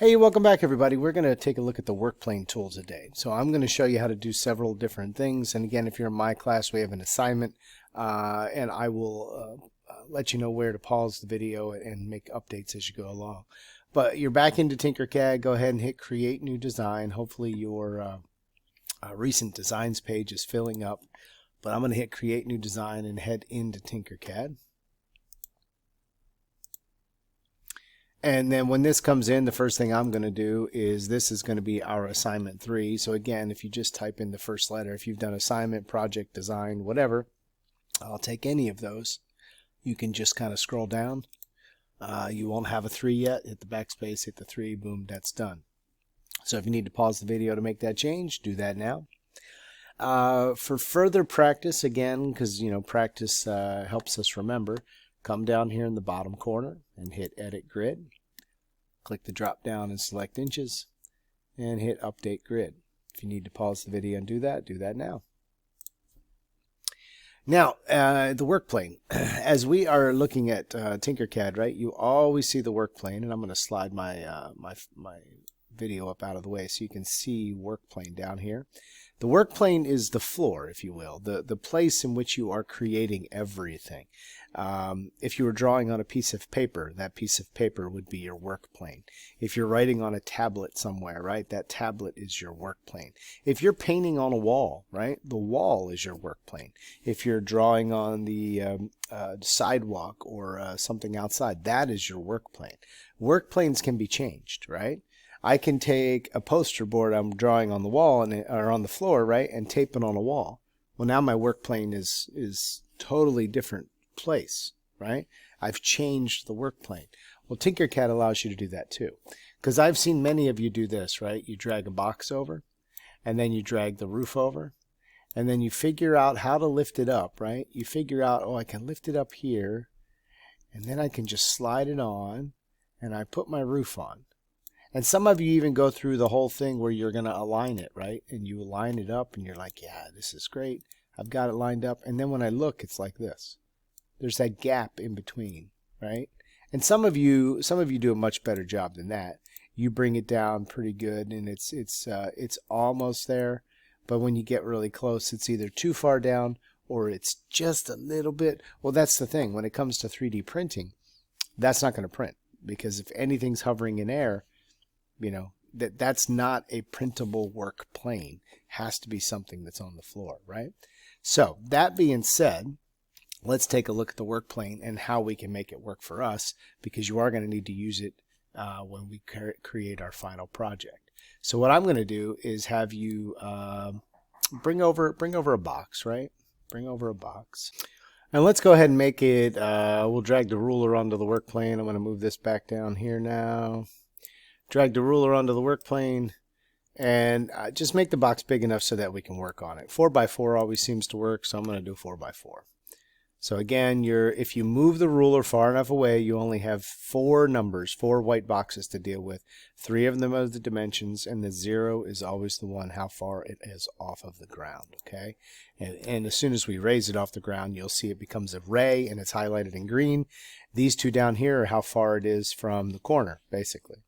Hey, welcome back everybody. We're going to take a look at the Workplane tool today. So I'm going to show you how to do several different things. And again, if you're in my class, we have an assignment and I will let you know where to pause the video and make updates as you go along. But you're back into TinkerCad. Go ahead and hit Create New Design. Hopefully your recent designs page is filling up. But I'm going to hit Create New Design and head into TinkerCad. And then when this comes in, the first thing I'm going to do is this is going to be our assignment 3. So again, if you just type in the first letter, if you've done assignment, project, design, whatever, I'll take any of those. You can just kind of scroll down. You won't have a 3 yet. Hit the backspace, hit the 3, boom, that's done. So if you need to pause the video to make that change, do that now. For further practice, again, because practice helps us remember, come down here in the bottom corner and hit Edit Grid. Click the drop down and select inches and hit Update Grid. If you need to pause the video and do that now. Now, the Workplane. As we are looking at TinkerCad, right, you always see the Workplane, and I'm going to slide my my video up out of the way so you can see Workplane down here. The Workplane is the floor, if you will, the place in which you are creating everything. If you were drawing on a piece of paper, that piece of paper would be your Workplane. If you're writing on a tablet somewhere, right, that tablet is your Workplane. If you're painting on a wall, right, the wall is your Workplane. If you're drawing on the sidewalk or something outside, that is your Workplane. Workplanes can be changed, right? I can take a poster board I'm drawing on the wall or on the floor, right, and tape it on a wall. Well, now my Workplane is totally different place, right? I've changed the Workplane. Well, TinkerCad allows you to do that too, because I've seen many of you do this, right? You drag a box over, and then you drag the roof over, and then you figure out how to lift it up, right? You figure out, oh, I can lift it up here, and then I can just slide it on, and I put my roof on. And some of you even go through the whole thing where you're going to align it, right? And you align it up and you're like, yeah, this is great. I've got it lined up. And then when I look, it's like this. There's that gap in between, right? And some of you do a much better job than that. You bring it down pretty good and it's almost there. But when you get really close, it's either too far down or it's just a little bit. Well, that's the thing. When it comes to 3D printing, that's not going to print, because if anything's hovering in air, that's not a printable Workplane. Has to be something that's on the floor, right? So that being said, let's take a look at the Workplane and how we can make it work for us, because you are going to need to use it when we create our final project. So what I'm going to do is have you bring over a box, right? Bring over a box. And let's go ahead and make it, we'll drag the ruler onto the Workplane. I'm going to move this back down here now. Drag the ruler onto the Workplane and just make the box big enough so that we can work on it. 4x4 always seems to work, so I'm going to do 4x4. So again, if you move the ruler far enough away, you only have 4 numbers, 4 white boxes to deal with. 3 of them are the dimensions, and the 0 is always the one how far it is off of the ground, okay? And as soon as we raise it off the ground, you'll see it becomes a ray, and it's highlighted in green. These 2 down here are how far it is from the corner, basically.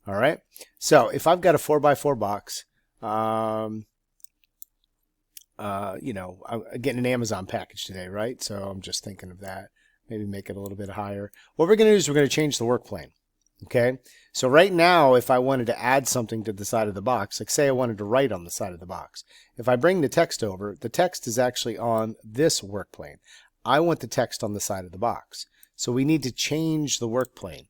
All right, so if I've got a 4x4 box, I'm getting an Amazon package today, right? So I'm just thinking of that. Maybe make it a little bit higher. What we're going to do is we're going to change the Workplane. Okay, so right now, if I wanted to add something to the side of the box, like say I wanted to write on the side of the box, if I bring the text over, the text is actually on this Workplane. I want the text on the side of the box. So we need to change the Workplane.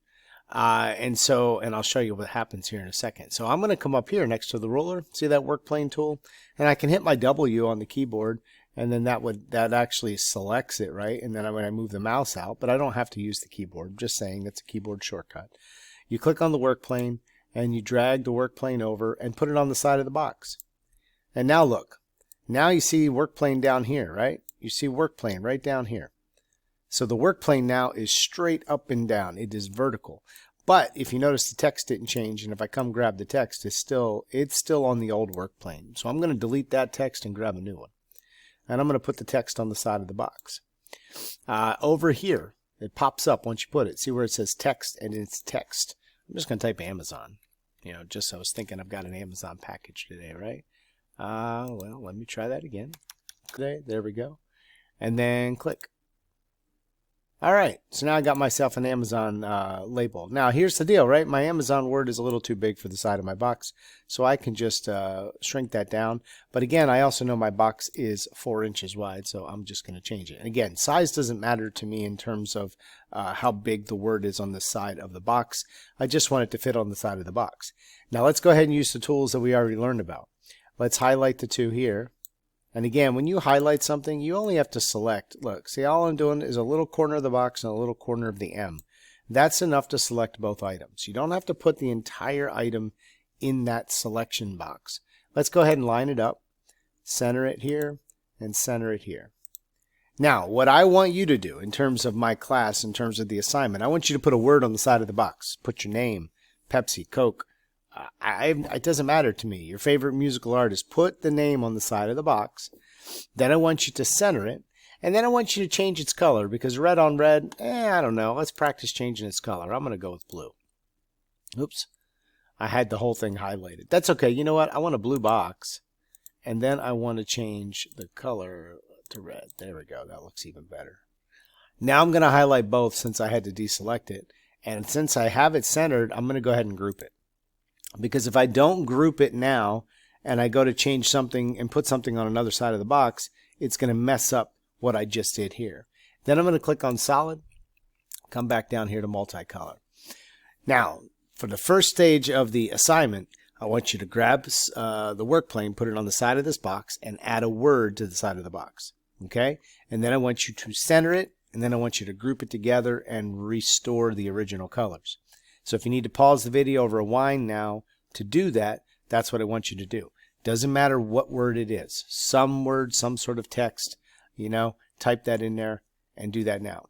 And I'll show you what happens here in a second. So I'm going to come up here next to the ruler, see that Workplane tool, and I can hit my W on the keyboard, and then that actually selects it, right? And then when I move the mouse out, but I don't have to use the keyboard. I'm just saying that's a keyboard shortcut. You click on the Workplane and you drag the Workplane over and put it on the side of the box. And now look, now you see Workplane down here, right? You see Workplane right down here. So the Workplane now is straight up and down. It is vertical. But if you notice, the text didn't change, and if I come grab the text, it's still on the old Workplane. So I'm going to delete that text and grab a new one. And I'm going to put the text on the side of the box. Over here, it pops up once you put it. See where it says text, and it's text. I'm just going to type Amazon. You know, just so I was thinking I've got an Amazon package today, right? Well, let me try that again. There we go. And then click. All right, so now I got myself an Amazon label. Now here's the deal, right? My Amazon word is a little too big for the side of my box, so I can just shrink that down. But again, I also know my box is 4 inches wide, so I'm just going to change it. And again, size doesn't matter to me in terms of how big the word is on the side of the box. I just want it to fit on the side of the box. Now let's go ahead and use the tools that we already learned about. Let's highlight the two here. And again, when you highlight something, you only have to select. Look, see, all I'm doing is a little corner of the box and a little corner of the M. That's enough to select both items. You don't have to put the entire item in that selection box. Let's go ahead and line it up, center it here, and center it here. Now, what I want you to do in terms of my class, in terms of the assignment, I want you to put a word on the side of the box. Put your name, Pepsi, Coke. It doesn't matter to me. Your favorite musical artist. Put the name on the side of the box. Then I want you to center it. And then I want you to change its color, because red on red, I don't know. Let's practice changing its color. I'm going to go with blue. Oops. I had the whole thing highlighted. That's okay. You know what? I want a blue box. And then I want to change the color to red. There we go. That looks even better. Now I'm going to highlight both since I had to deselect it. And since I have it centered, I'm going to go ahead and group it. Because if I don't group it now and I go to change something and put something on another side of the box, it's going to mess up what I just did here. Then I'm going to click on solid, come back down here to multicolor. Now, for the first stage of the assignment, I want you to grab the Workplane, put it on the side of this box, and add a word to the side of the box. Okay? And then I want you to center it, and then I want you to group it together and restore the original colors. So if you need to pause the video or rewind now to do that, that's what I want you to do. Doesn't matter what word it is. Some word, some sort of text, you know, type that in there and do that now.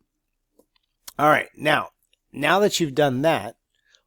All right, now that you've done that,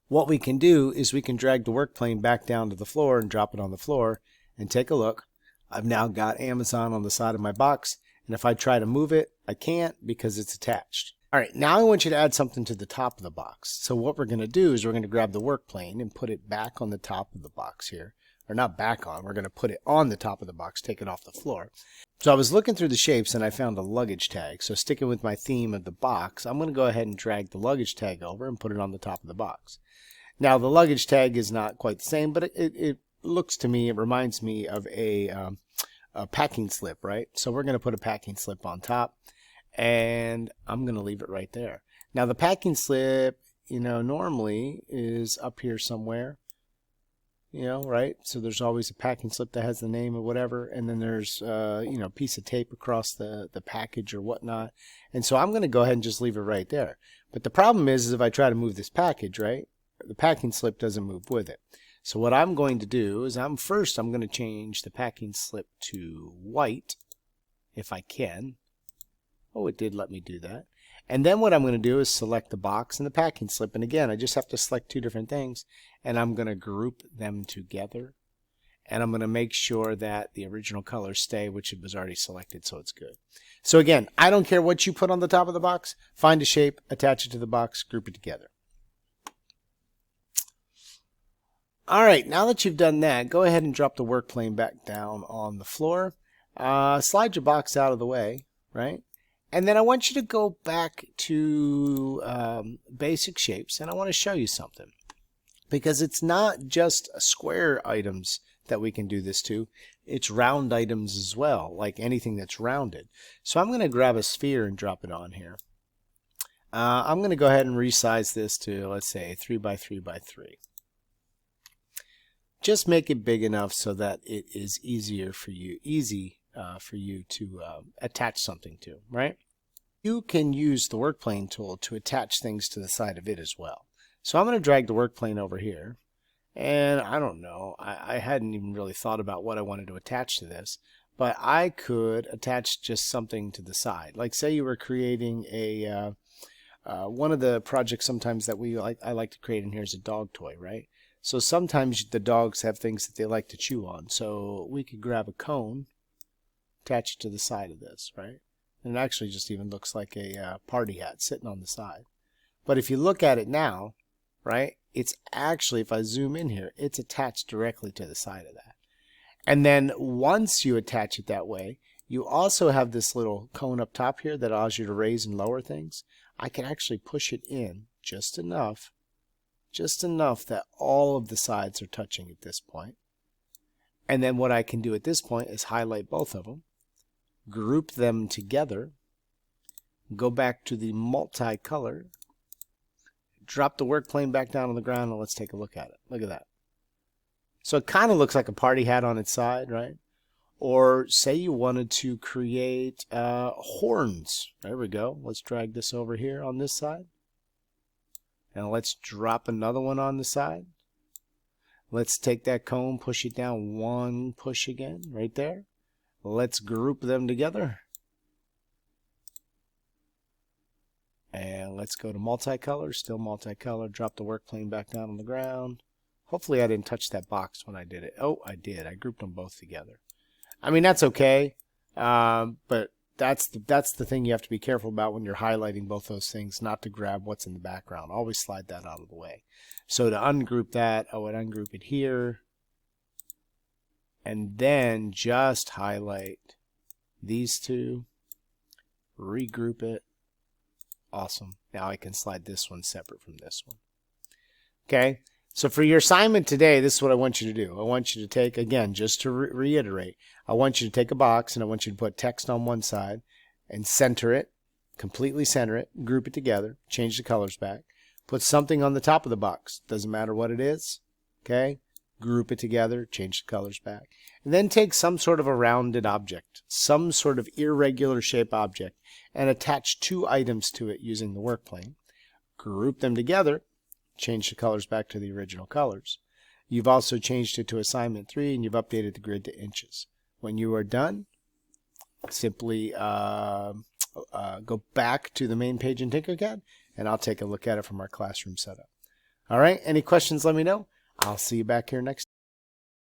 what we can do is we can drag the Workplane back down to the floor and drop it on the floor and take a look. I've now got Amazon on the side of my box, and if I try to move it, I can't because it's attached. All right, now I want you to add something to the top of the box. So what we're going to do is we're going to grab the Workplane and put it back on the top of the box here. Or not back on, we're going to put it on the top of the box, take it off the floor. So I was looking through the shapes and I found a luggage tag. So sticking with my theme of the box, I'm going to go ahead and drag the luggage tag over and put it on the top of the box. Now the luggage tag is not quite the same, but it looks to me, it reminds me of a packing slip, right? So we're going to put a packing slip on top. And I'm going to leave it right there. Now the packing slip, you know, normally is up here somewhere, you know, right? So there's always a packing slip that has the name or whatever, and then there's, you know, a piece of tape across the package or whatnot. And so I'm going to go ahead and just leave it right there. But the problem is if I try to move this package, right, the packing slip doesn't move with it. So what I'm going to do is I'm going to change the packing slip to white, if I can. Oh, it did let me do that. And then what I'm going to do is select the box and the packing slip. And again, I just have to select two different things. And I'm going to group them together. And I'm going to make sure that the original colors stay, which it was already selected, so it's good. So again, I don't care what you put on the top of the box. Find a shape, attach it to the box, group it together. All right, now that you've done that, go ahead and drop the Workplane back down on the floor. Slide your box out of the way, right? And then I want you to go back to basic shapes, and I want to show you something. Because it's not just square items that we can do this to, it's round items as well, like anything that's rounded. So I'm going to grab a sphere and drop it on here. I'm going to go ahead and resize this to, let's say, 3 by 3 by 3. Just make it big enough so that it is easy for you to attach something to, right? You can use the Workplane tool to attach things to the side of it as well. So I'm going to drag the Workplane over here, and I don't know, I hadn't even really thought about what I wanted to attach to this, but I could attach just something to the side. Like say you were creating a, one of the projects sometimes that I like to create in here is a dog toy, right? So sometimes the dogs have things that they like to chew on. So we could grab a cone, attach it to the side of this, right? And it actually just even looks like a party hat sitting on the side. But if you look at it now, right? It's actually, if I zoom in here, it's attached directly to the side of that. And then once you attach it that way, you also have this little cone up top here that allows you to raise and lower things. I can actually push it in just enough that all of the sides are touching at this point. And then what I can do at this point is highlight both of them, group them together, go back to the multicolor, drop the work plane back down on the ground, and let's take a look at it. Look at that. So it kind of looks like a party hat on its side, right? Or say you wanted to create horns. There we go. Let's drag this over here on this side. And let's drop another one on the side. Let's take that cone, push it down one push again, right there. Let's group them together. And let's go to multicolor, still multicolor, drop the work plane back down on the ground. Hopefully I didn't touch that box when I did it. Oh, I did. I grouped them both together. I mean, that's okay, but that's the thing you have to be careful about when you're highlighting both those things, not to grab what's in the background. Always slide that out of the way. So to ungroup that, I would ungroup it here, and then just highlight these two, regroup it. Awesome. Now I can slide this one separate from this one. Okay, so for your assignment today, this is what I want you to do. I want you to take, again, just to reiterate, I want you to take a box and I want you to put text on one side and center it, completely center it, group it together, change the colors back. Put something on the top of the box. Doesn't matter what it is. Okay? Group it together, change the colors back. And then take some sort of a rounded object, some sort of irregular shape object, and attach two items to it using the work plane. Group them together, change the colors back to the original colors. You've also changed it to assignment 3 and you've updated the grid to inches. When you are done, simply go back to the main page in TinkerCad and I'll take a look at it from our classroom setup. All right, any questions, let me know. I'll see you back here next time.